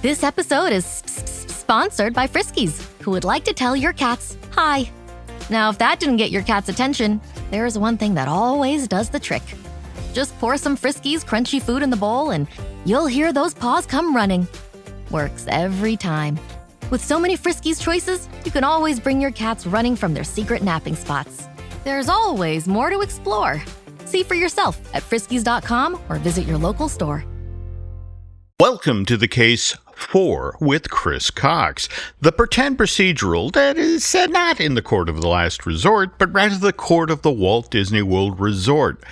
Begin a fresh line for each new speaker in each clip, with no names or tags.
This episode is sponsored by Friskies, who would like to tell your cats hi. Now, if that didn't get your cat's attention, there is one thing that always does the trick. Just pour some Friskies crunchy food in the bowl and you'll hear those paws come running. Works every time. With so many Friskies choices, you can always bring your cats running from their secret napping spots. There's always more to explore. See for yourself at friskies.com or visit your local store.
Welcome to the Case 4 with Chris Cox, the pretend procedural that is not in the court of the last resort, but rather the court of the Walt Disney World Resort.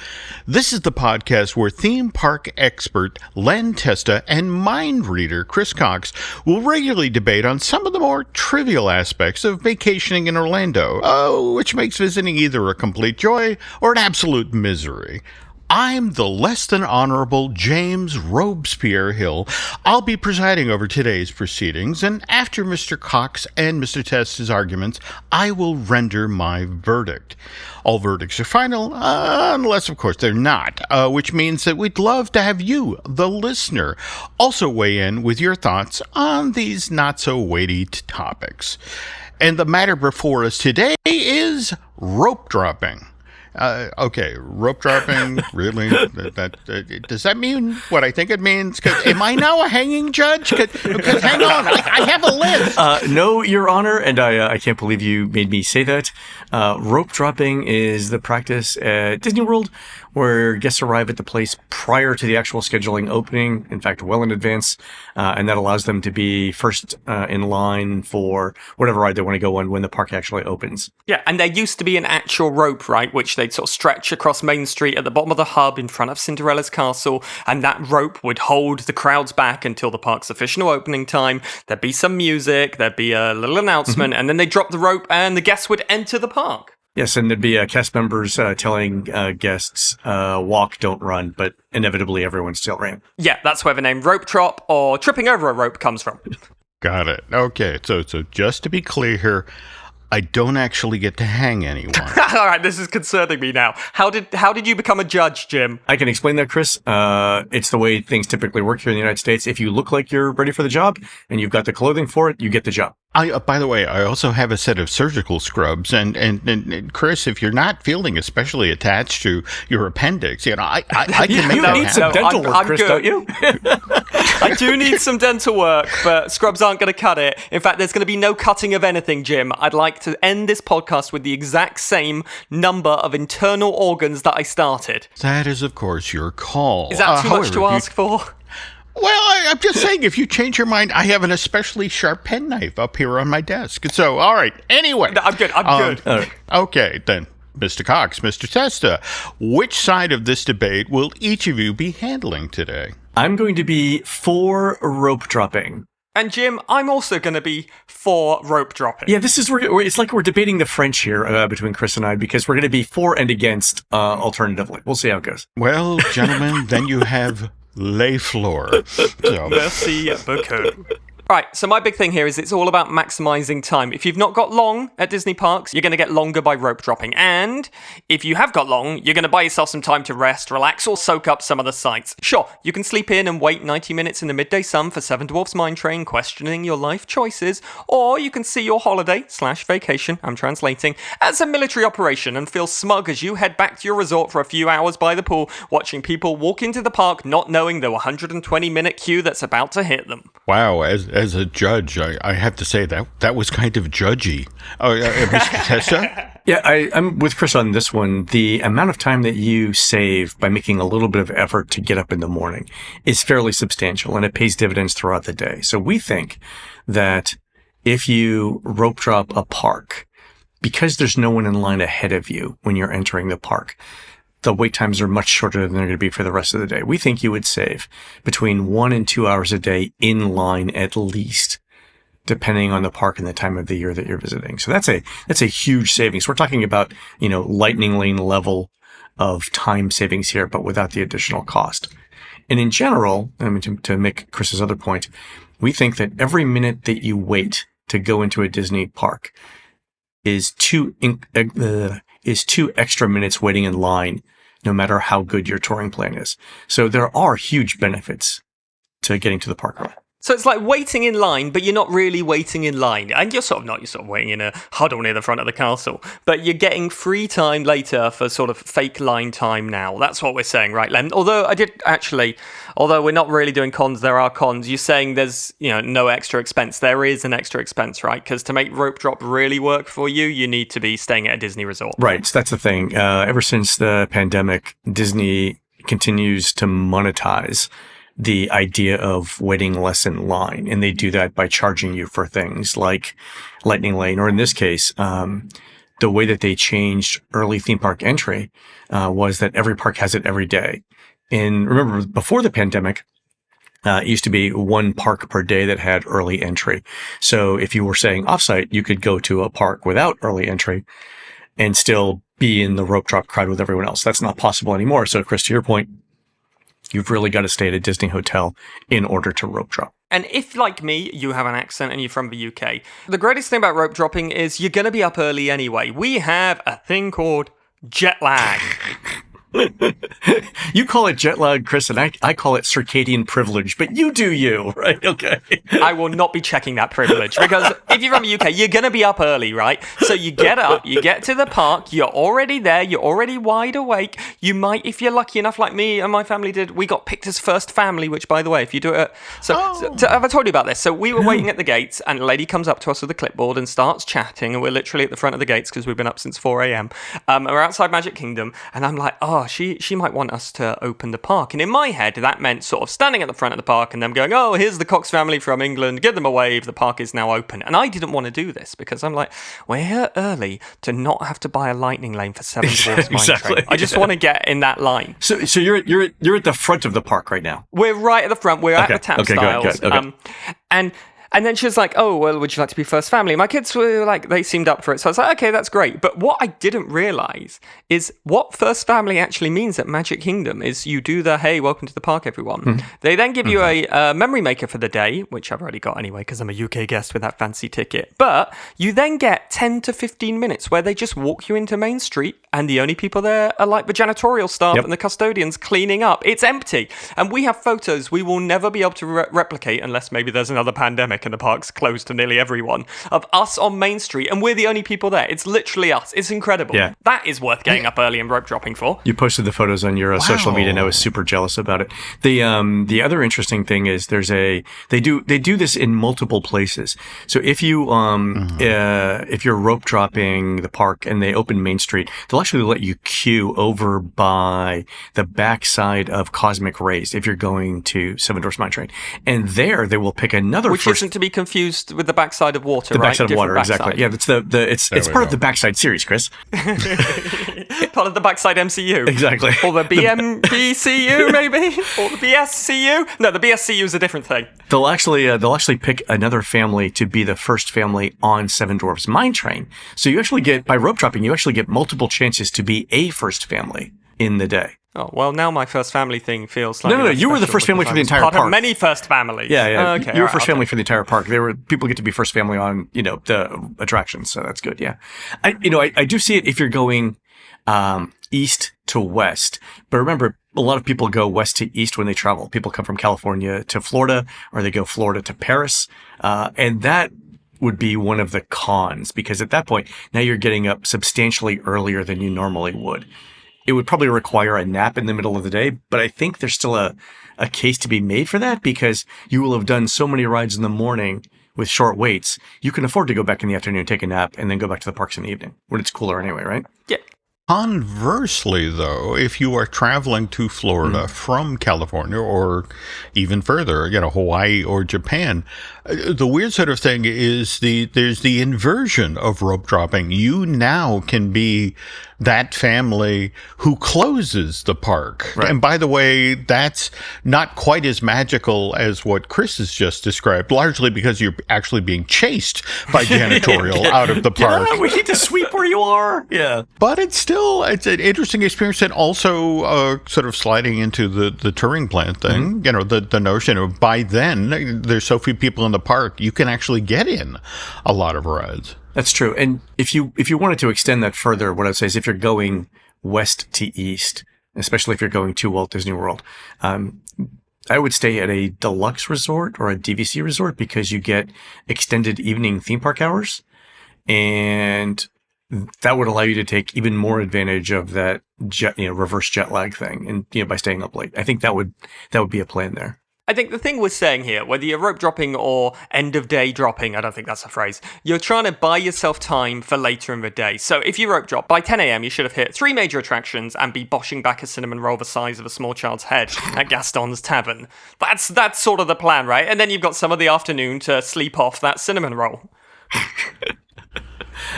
This is the podcast where theme park expert Len Testa and mind reader Chris Cox will regularly debate on some of the more trivial aspects of vacationing in Orlando, which makes visiting either a complete joy or an absolute misery. I'm the less than honorable James Robespierre Hill. I'll be presiding over today's proceedings, and after Mr. Cox and Mr. Testa's arguments, I will render my verdict. All verdicts are final, unless, of course, they're not, which means that we'd love to have you, the listener, also weigh in with your thoughts on these not-so-weighty topics. And the matter before us today is rope dropping. Okay, rope dropping, really? Does that mean what I think it means? Am I now a hanging judge? Because hang on, I have a list.
No, Your Honor, and I can't believe you made me say that. Rope dropping is the practice at Disney World where guests arrive at the place prior to the actual scheduling opening, in fact, well in advance, and that allows them to be first in line for whatever ride they want to go on when the park actually opens.
Yeah, and there used to be an actual rope, right, which they'd sort of stretch across Main Street at the bottom of the hub in front of Cinderella's castle, and that rope would hold the crowds back until the park's official opening time. There'd be some music, there'd be a little announcement, and then they'd drop the rope and the guests would enter the park.
Yes, and there'd be cast members telling guests, walk, don't run, but inevitably everyone still ran.
Yeah, that's where the name rope drop or tripping over a rope comes from.
Got it. Okay, so just to be clear here, I don't actually get to hang anyone.
All right, this is concerning me now. How did you become a judge, Jim?
I can explain that, Chris. It's the way things typically work here in the United States. If you look like you're ready for the job and you've got the clothing for it, you get the job.
By the way, I also have a set of surgical scrubs, and Chris, if you're not feeling especially attached to your appendix, I can make that happen.
Some dental work, Chris, don't you?
I do need some dental work, but scrubs aren't going to cut it. In fact, there's going to be no cutting of anything, Jim. I'd like to end this podcast with the exact same number of internal organs that I started.
That is, of course, your call.
Is that too much to ask for?
Well, I'm just saying, if you change your mind, I have an especially sharp penknife up here on my desk. So, all right. Anyway.
No, I'm good. I'm good.
Okay, then, Mr. Cox, Mr. Testa, which side of this debate will each of you be handling today?
I'm going to be for rope dropping.
And Jim, I'm also going to be for rope dropping.
Yeah, this is where it's like we're debating the French here between Chris and I, because we're going to be for and against alternatively. We'll see how it goes.
Well, gentlemen, then you have les floor. So.
Merci beaucoup. Right, so my big thing here is it's all about maximizing time. If you've not got long at Disney parks, you're going to get longer by rope dropping. And if you have got long, you're going to buy yourself some time to rest, relax, or soak up some of the sights. Sure, you can sleep in and wait 90 minutes in the midday sun for Seven Dwarfs Mine Train, questioning your life choices. Or you can see your holiday/vacation, I'm translating, as a military operation and feel smug as you head back to your resort for a few hours by the pool, watching people walk into the park not knowing the 120-minute queue that's about to hit them.
Wow, as a judge, I have to say that was kind of judgy. Mr. Testa?
Yeah, I'm with Chris on this one. The amount of time that you save by making a little bit of effort to get up in the morning is fairly substantial, and it pays dividends throughout the day. So we think that if you rope drop a park, because there's no one in line ahead of you when you're entering the park, the wait times are much shorter than they're going to be for the rest of the day. We think you would save between 1 and 2 hours a day in line at least, depending on the park and the time of the year that you're visiting. So that's a huge savings. We're talking about, lightning lane level of time savings here, but without the additional cost. And in general, to make Chris's other point, we think that every minute that you wait to go into a Disney park is two extra minutes waiting in line, no matter how good your touring plan is. So there are huge benefits to getting to the park early.
So it's like waiting in line, but you're not really waiting in line. And you're sort of waiting in a huddle near the front of the castle. But you're getting free time later for sort of fake line time now. That's what we're saying, right, Len? Although we're not really doing cons, there are cons. You're saying there's, no extra expense. There is an extra expense, right? Because to make rope drop really work for you, you need to be staying at a Disney resort.
Right. So that's the thing. Ever since the pandemic, Disney continues to monetize the idea of waiting less in line. And they do that by charging you for things like Lightning Lane, or in this case, the way that they changed early theme park entry was that every park has it every day. And remember, before the pandemic, it used to be one park per day that had early entry. So if you were staying offsite, you could go to a park without early entry and still be in the rope drop crowd with everyone else. That's not possible anymore. So Chris, to your point, you've really got to stay at a Disney hotel in order to rope drop.
And if, like me, you have an accent and you're from the UK, the greatest thing about rope dropping is you're going to be up early anyway. We have a thing called jet lag.
You call it jet lag, Chris, and I call it circadian privilege, but you do you, right? Okay.
I will not be checking that privilege, because if you're from the UK, you're going to be up early, right? So you get up, you get to the park, you're already there, you're already wide awake. You might, if you're lucky enough, like me and my family did, we got picked as first family, which, by the way, if you do it... have I told you about this? So we were waiting at the gates, and a lady comes up to us with a clipboard and starts chatting, and we're literally at the front of the gates because we've been up since 4 a.m. We're outside Magic Kingdom, and I'm like, she might want us to open the park. And in my head, that meant sort of standing at the front of the park and them going, oh, here's the Cox family from England, give them a wave, the park is now open. And I didn't want to do this because I'm like, we're here early to not have to buy a lightning lane for Seven Dwarfs Mine Train. I just want to get in that line.
So you're at the front of the park right now?
We're right at the front. We're at the tap styles.
Good. Okay.
And then she was like, oh, well, would you like to be first family? My kids were like, they seemed up for it. So I was like, okay, that's great. But what I didn't realize is what first family actually means at Magic Kingdom is you do the, hey, welcome to the park, everyone. Mm-hmm. They then give you a memory maker for the day, which I've already got anyway, because I'm a UK guest with that fancy ticket. But you then get 10 to 15 minutes where they just walk you into Main Street, and the only people there are like the janitorial staff and the custodians cleaning up. It's empty. And we have photos we will never be able to replicate unless maybe there's another pandemic and the park's closed to nearly everyone, of us on Main Street, and we're the only people there. It's literally us. It's incredible. Yeah. That is worth getting up early and rope dropping for.
You posted the photos on your social media, and I was super jealous about it. The other interesting thing is they do this in multiple places. So if you if you're rope dropping the park and they open Main Street, they'll actually let you queue over by the backside of Cosmic Rays if you're going to Seven Dwarfs Mine Train, and there they will pick another
which isn't to be confused with the backside of water,
the
right?
Backside of water, exactly. Yeah, it's it's part of the Backside series, Chris.
Part of the Backside MCU,
exactly.
Or the BMBCU, maybe, or the BSCU. No, the BSCU is a different thing.
They'll actually pick another family to be the first family on Seven Dwarfs Mine Train. So you actually get, by rope dropping, you actually get multiple chances to be a first family in the day.
Oh, well, now my first family thing feels slightly
No, you were the first family for the entire park.
Part of many first families.
Yeah. Okay, you were first family for the entire park. People get to be first family on, the attractions, so that's good, yeah. I do see it if you're going east to west. But remember, a lot of people go west to east when they travel. People come from California to Florida, or they go Florida to Paris, and that would be one of the cons, because at that point, now you're getting up substantially earlier than you normally would. It would probably require a nap in the middle of the day, but I think there's still a case to be made for that, because you will have done so many rides in the morning with short waits. You can afford to go back in the afternoon, take a nap, and then go back to the parks in the evening when it's cooler anyway, right?
Yeah.
Conversely, though, if you are traveling to Florida from California or even further, Hawaii or Japan, the weird sort of thing is there's the inversion of rope dropping. You now can be that family who closes the park. Right. And by the way, that's not quite as magical as what Chris has just described, largely because you're actually being chased by janitorial out of the park.
Yeah, we need to sweep where you are. Yeah.
But it's an interesting experience, and also sort of sliding into the TouringPlan thing. Mm-hmm. The notion of by then there's so few people in the park, you can actually get in a lot of rides.
That's true. And if you wanted to extend that further, what I'd say is if you're going west to east, especially if you're going to Walt Disney World, I would stay at a deluxe resort or a DVC resort because you get extended evening theme park hours, and that would allow you to take even more advantage of that reverse jet lag thing, and by staying up late. I think that would be a plan there.
I think the thing we're saying here, whether you're rope dropping or end of day dropping, I don't think that's a phrase, you're trying to buy yourself time for later in the day. So if you rope drop, by 10 a.m. you should have hit 3 major attractions and be boshing back a cinnamon roll the size of a small child's head at Gaston's Tavern. That's sort of the plan, right? And then you've got some of the afternoon to sleep off that cinnamon roll.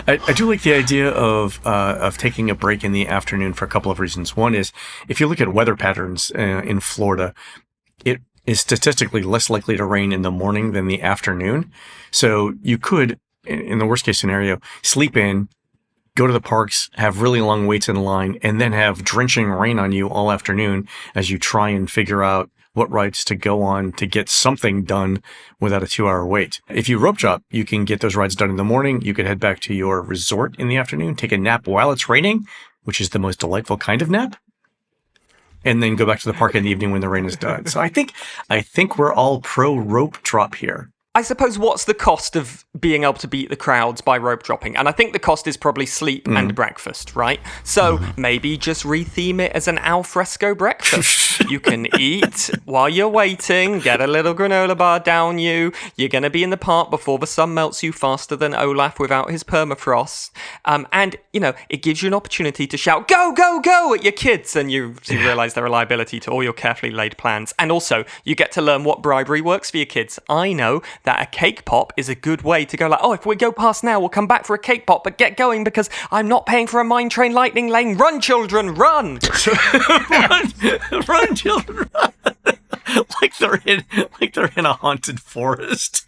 I do like the idea of taking a break in the afternoon for a couple of reasons. One is, if you look at weather patterns in Florida, it is statistically less likely to rain in the morning than the afternoon. So you could, in the worst case scenario, sleep in, go to the parks, have really long waits in line, and then have drenching rain on you all afternoon as you try and figure out what rides to go on to get something done without a 2-hour wait. If you rope drop, you can get those rides done in the morning. You could head back to your resort in the afternoon, take a nap while it's raining, which is the most delightful kind of nap, and then go back to the park in the evening when the rain is done. So I think we're all pro rope drop here.
I suppose what's the cost of being able to beat the crowds by rope dropping? And I think the cost is probably sleep and breakfast, right? So maybe just retheme it as an al fresco breakfast. You can eat while you're waiting, get a little granola bar down you. You're going to be in the park before the sun melts you faster than Olaf without his permafrost. And, it gives you an opportunity to shout, go, go, go at your kids. And you realize their reliability to all your carefully laid plans. And also, you get to learn what bribery works for your kids. I know that a cake pop is a good way to go like, if we go past now, we'll come back for a cake pop, but get going because I'm not paying for a mine train lightning lane. Run, children, run!
Run, children, run! like they're in a haunted forest.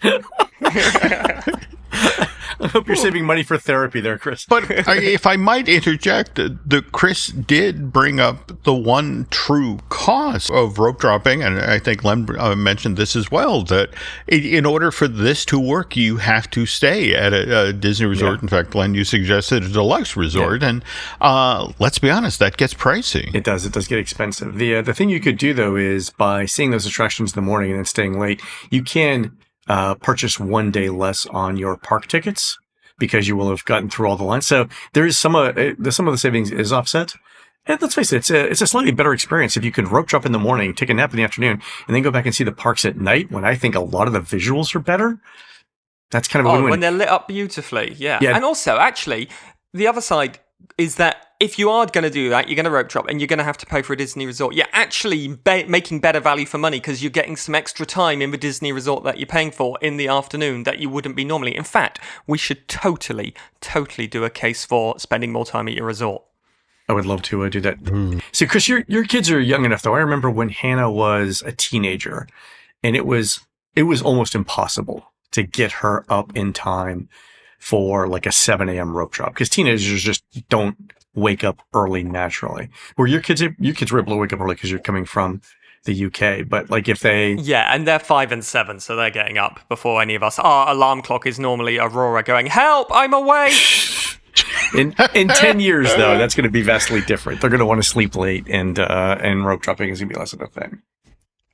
I hope you're saving money for therapy there, Chris.
But if I might interject, Chris did bring up the one true cost of rope dropping, and I think Len mentioned this as well, that in order for this to work, you have to stay at a Disney resort. Yeah. In fact, Len, you suggested a deluxe resort, and let's be honest, that gets pricey.
It does get expensive. The thing you could do, though, is by seeing those attractions in the morning and then staying late, you can purchase 1 day less on your park tickets because you will have gotten through all the lines. So there is some of the savings is offset. And let's face it, it's a slightly better experience if you could rope drop in the morning, take a nap in the afternoon, and then go back and see the parks at night when I think a lot of the visuals are better. That's kind of a win-win.
When they're lit up beautifully, yeah. And also, actually, the other side is that if you are going to do that, you're going to rope drop and you're going to have to pay for a Disney resort. You're actually making better value for money because you're getting some extra time in the Disney resort that you're paying for in the afternoon that you wouldn't be normally. In fact, we should totally do a case for spending more time at your resort.
I would love to do that. So, Chris, your kids are young enough, though. I remember when Hannah was a teenager, and it was almost impossible to get her up in time for like a 7 a.m. rope drop because teenagers just don't wake up early naturally. Where your kids were able to wake up early because you're coming from the UK, but like if they...
Yeah, and they're 5 and 7, so they're getting up before any of us. Our alarm clock is normally Aurora going, help, I'm awake!
In 10 years, though, that's going to be vastly different. They're going to want to sleep late, and rope dropping is going to be less of a thing.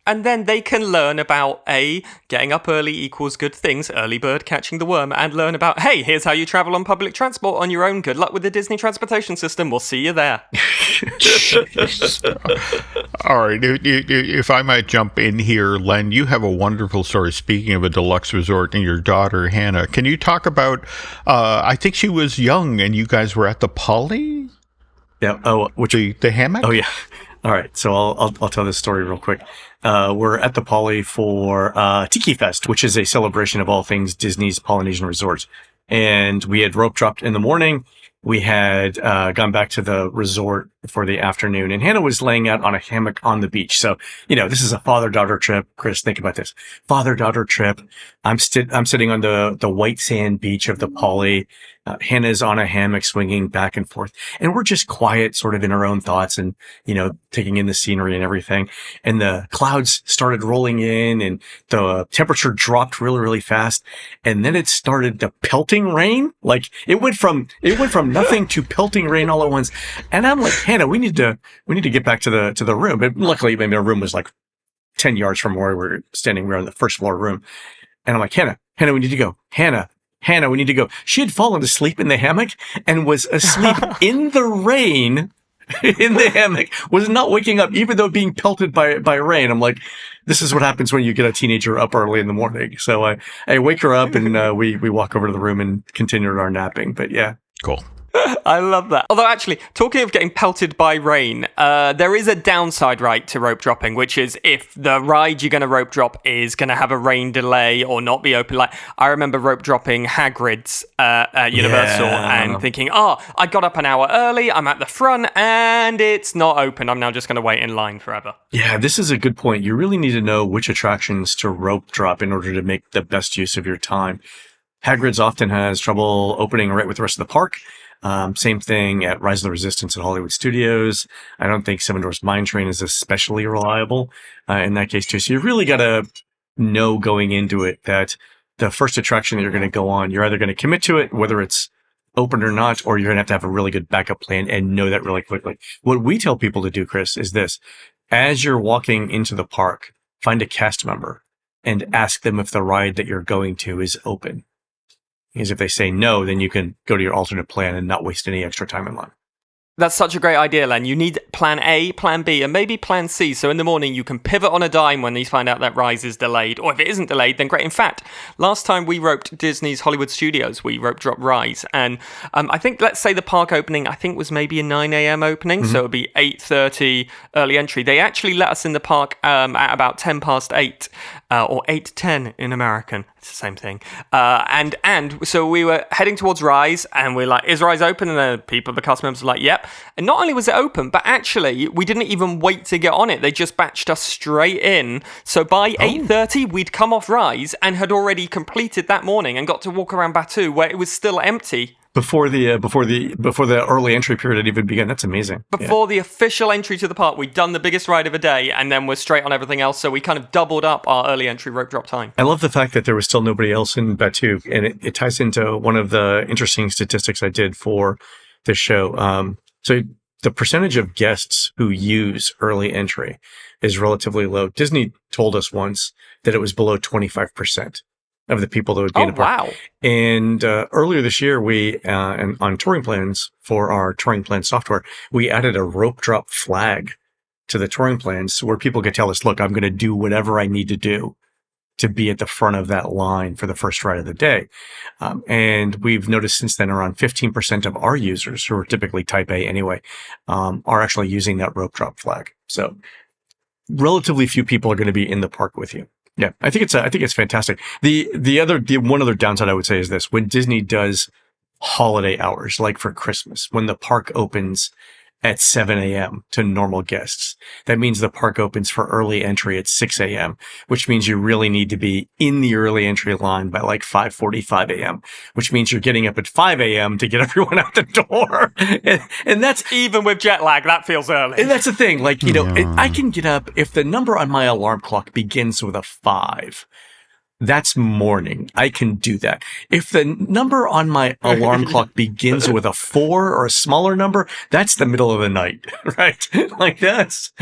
And then they can learn about getting up early equals good things, early bird catching the worm, and learn about, hey, here's how you travel on public transport on your own. Good luck with the Disney transportation system. We'll see you there.
All right. If I might jump in here, Len, you have a wonderful story. Speaking of a deluxe resort and your daughter, Hannah, can you talk about, I think she was young and you guys were at the Poly?
Yeah. Oh,
the hammock?
Oh, yeah. All right. So I'll tell this story real quick. We're at the Poly for Tiki Fest, which is a celebration of all things Disney's Polynesian resorts. And we had rope dropped in the morning. We had gone back to the resort for the afternoon, and Hannah was laying out on a hammock on the beach. So, this is a father-daughter trip. Chris, think about this. Father-daughter trip. I'm sitting on the white sand beach of the Poly. Hannah's on a hammock swinging back and forth. And we're just quiet, sort of in our own thoughts and, taking in the scenery and everything. And the clouds started rolling in and the temperature dropped really, really fast. And then it started the pelting rain. Like it went from nothing to pelting rain all at once. And I'm like, Hannah, we need to get back to the room. But luckily, maybe our room was like 10 yards from where we're standing. We're on the first floor room. And I'm like, Hannah, we need to go. Hannah, we need to go. She had fallen asleep in the hammock and was asleep in the rain in the hammock, was not waking up, even though being pelted by rain. I'm like, this is what happens when you get a teenager up early in the morning. So I wake her up and we walk over to the room and continue our napping. But yeah.
Cool.
I love that. Although, actually, talking of getting pelted by rain, there is a downside, right, to rope dropping, which is if the ride you're going to rope drop is going to have a rain delay or not be open. Like, I remember rope dropping Hagrid's at Universal and thinking, I got up an hour early, I'm at the front, and it's not open. I'm now just going to wait in line forever.
Yeah, this is a good point. You really need to know which attractions to rope drop in order to make the best use of your time. Hagrid's often has trouble opening right with the rest of the park. Same thing at Rise of the Resistance at Hollywood Studios. I don't think Seven Dwarfs Mine Train is especially reliable in that case too. So you really got to know going into it that the first attraction that you're going to go on, you're either going to commit to it, whether it's open or not, or you're going to have a really good backup plan and know that really quickly. What we tell people to do, Chris, is this. As you're walking into the park, find a cast member and ask them if the ride that you're going to is open. Because if they say no, then you can go to your alternate plan and not waste any extra time in line.
That's such a great idea, Len. You need plan A, plan B, and maybe plan C. So in the morning, you can pivot on a dime when you find out that Rise is delayed. Or if it isn't delayed, then great. In fact, last time we roped Disney's Hollywood Studios, we rope dropped Rise. And I think, let's say the park opening, I think was maybe a 9 a.m. opening. So it would be 8:30 early entry. They actually let us in the park at about 10 past 8. Or 8:10 in American. It's the same thing. And so we were heading towards Rise, and we're like, is Rise open? And the cast members were like, yep. And not only was it open, but actually, we didn't even wait to get on it. They just batched us straight in. So by 8:30, we'd come off Rise and had already completed that morning and got to walk around Batuu, where it was still empty.
Before the early entry period had even begun. That's amazing.
Before the official entry to the park, we'd done the biggest ride of the day, and then we're straight on everything else. So we kind of doubled up our early entry rope drop time.
I love the fact that there was still nobody else in Batuu, and it ties into one of the interesting statistics I did for this show. So the percentage of guests who use early entry is relatively low. Disney told us once that it was below 25%. Of the people that would be in the park.
Wow.
And earlier this year, we on TouringPlans for our TouringPlans software, we added a rope drop flag to the TouringPlans where people could tell us, look, I'm going to do whatever I need to do to be at the front of that line for the first ride of the day. And we've noticed since then around 15% of our users, who are typically type A anyway, are actually using that rope drop flag. So relatively few people are going to be in the park with you. Yeah, I think it's fantastic. The one other downside I would say is this: when Disney does holiday hours, like for Christmas, when the park opens at 7 a.m. to normal guests, that means the park opens for early entry at 6 a.m., which means you really need to be in the early entry line by like 5:45 a.m., which means you're getting up at 5 a.m. to get everyone out the door. And that's
even with jet lag, that feels early.
And that's the thing. Like, I can get up if the number on my alarm clock begins with a 5. That's morning. I can do that. If the number on my alarm clock begins with a 4 or a smaller number, that's the middle of the night, right? Like that's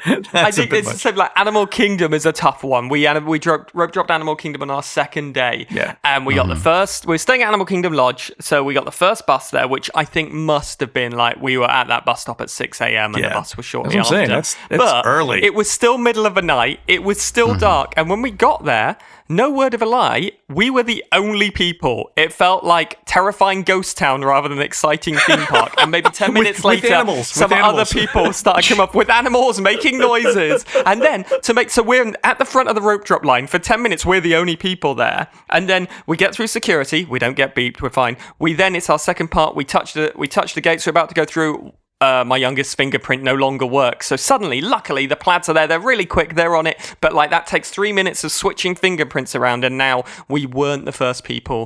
I think it's the same. Like Animal Kingdom is a tough one. We rope dropped Animal Kingdom on our second day, and we got the first. We were staying at Animal Kingdom Lodge, so we got the first bus there, which I think must have been like we were at that bus stop at 6 a.m. and the bus was shortly
after. That's early.
It was still middle of the night. It was still dark, and when we got there, no word of a lie, we were the only people. It felt like terrifying ghost town rather than exciting theme park. And maybe 10 minutes later, some other people started coming up with animals making noises. And then so we're at the front of the rope drop line for 10 minutes. We're the only people there. And then we get through security. We don't get beeped. We're fine. It's our second part. We touch the gates. We're about to go through. My youngest fingerprint no longer works. So suddenly, luckily, the plaids are there. They're really quick. They're on it. But like that takes 3 minutes of switching fingerprints around. And now we weren't the first people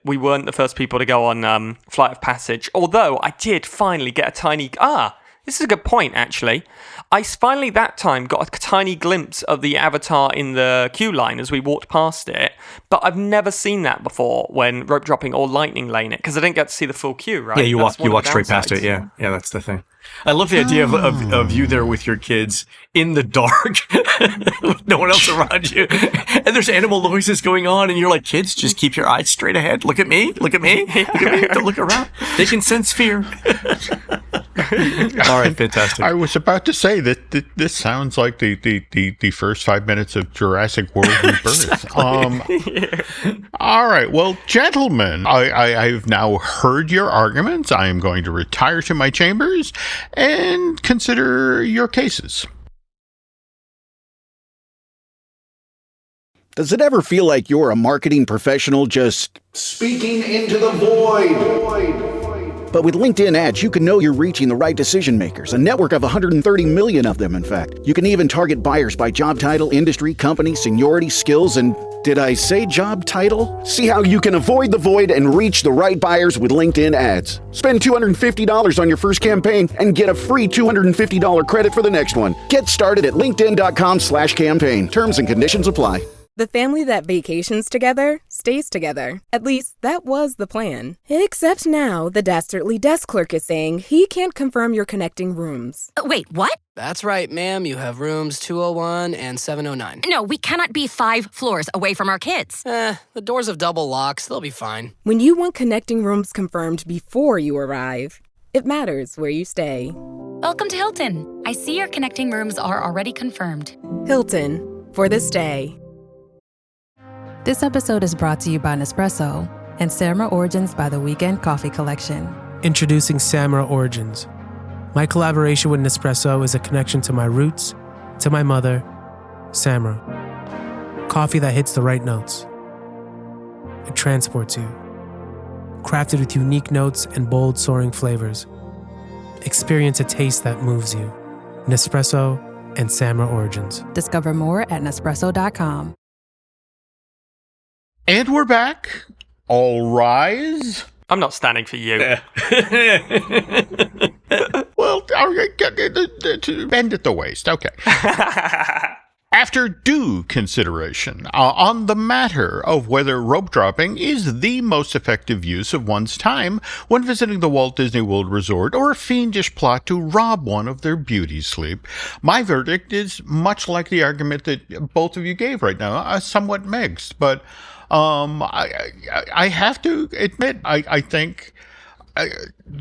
we weren't the first people to go on Flight of Passage. Although I did finally get a tiny This is a good point, actually. I finally that time got a tiny glimpse of the avatar in the queue line as we walked past it, but I've never seen that before when rope dropping or lightning lane it, because I didn't get to see the full queue, right?
Yeah, you walk straight past it, yeah. Yeah, that's the thing. I love the idea of you there with your kids in the dark, with no one else around you, and there's animal noises going on, and you're like, kids, just keep your eyes straight ahead. Look at me, look at me, look at me. Don't look around. They can sense fear. All right, fantastic.
I was about to say that this sounds like the first 5 minutes of Jurassic World Rebirth. All right, well, gentlemen, I've now heard your arguments. I am going to retire to my chambers and consider your cases.
Does it ever feel like you're a marketing professional just speaking into the void? But with LinkedIn ads, you can know you're reaching the right decision makers, a network of 130 million of them, in fact. You can even target buyers by job title, industry, company, seniority, skills, and did I say job title? See how you can avoid the void and reach the right buyers with LinkedIn ads. Spend $250 on your first campaign and get a free $250 credit for the next one. Get started at linkedin.com/campaign. Terms and conditions apply.
The family that vacations together stays together. At least, that was the plan. Except now, the dastardly desk clerk is saying he can't confirm your connecting rooms.
Wait, what?
That's right, ma'am. You have rooms 201 and 709.
No, we cannot be 5 floors away from our kids.
The doors have double locks. They'll be fine.
When you want connecting rooms confirmed before you arrive, it matters where you stay.
Welcome to Hilton. I see your connecting rooms are already confirmed.
Hilton, for the stay.
This episode is brought to you by Nespresso and Samra Origins by the Weekend Coffee Collection.
Introducing Samra Origins. My collaboration with Nespresso is a connection to my roots, to my mother, Samra. Coffee that hits the right notes. It transports you. Crafted with unique notes and bold soaring flavors. Experience a taste that moves you. Nespresso and Samra Origins.
Discover more at Nespresso.com.
And we're back. All rise.
I'm not standing for you.
Well, bend at the waist. Okay. After due consideration on the matter of whether rope dropping is the most effective use of one's time when visiting the Walt Disney World Resort or a fiendish plot to rob one of their beauty sleep, my verdict is much like the argument that both of you gave right now, somewhat mixed, but I have to admit, I think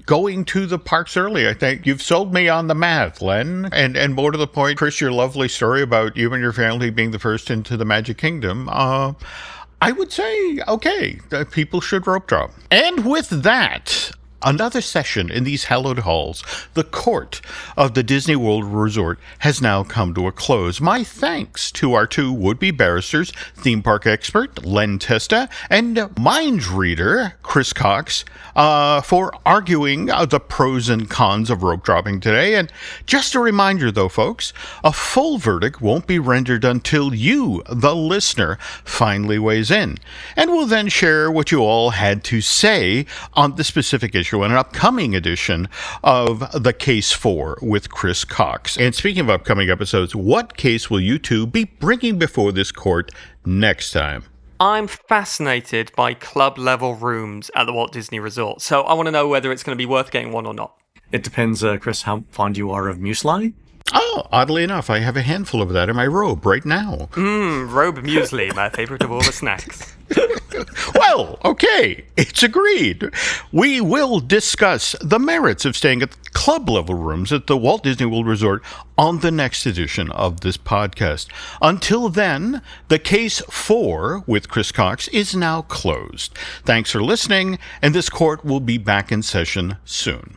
going to the parks early, I think you've sold me on the math, Len. And more to the point, Chris, your lovely story about you and your family being the first into the Magic Kingdom, I would say, okay, that people should rope drop. And with that, another session in these hallowed halls, the court of the Disney World Resort, has now come to a close. My thanks to our two would-be barristers, theme park expert Len Testa and mind reader Chris Cox, for arguing the pros and cons of rope dropping today. And just a reminder, though, folks, a full verdict won't be rendered until you, the listener, finally weighs in, and will then share what you all had to say on the specific issue in an upcoming edition of The Case 4 with Chris Cox. And speaking of upcoming episodes, what case will you two be bringing before this court next time?
I'm fascinated by club-level rooms at the Walt Disney Resort, so I want to know whether it's going to be worth getting one or not.
It depends, Chris, how fond you are of muesli.
Oh, oddly enough, I have a handful of that in my robe right now.
Robe muesli, my favorite of all the snacks.
Well, okay, it's agreed. We will discuss the merits of staying at club-level rooms at the Walt Disney World Resort on the next edition of this podcast. Until then, the Case 4 with Chris Cox is now closed. Thanks for listening, and this court will be back in session soon.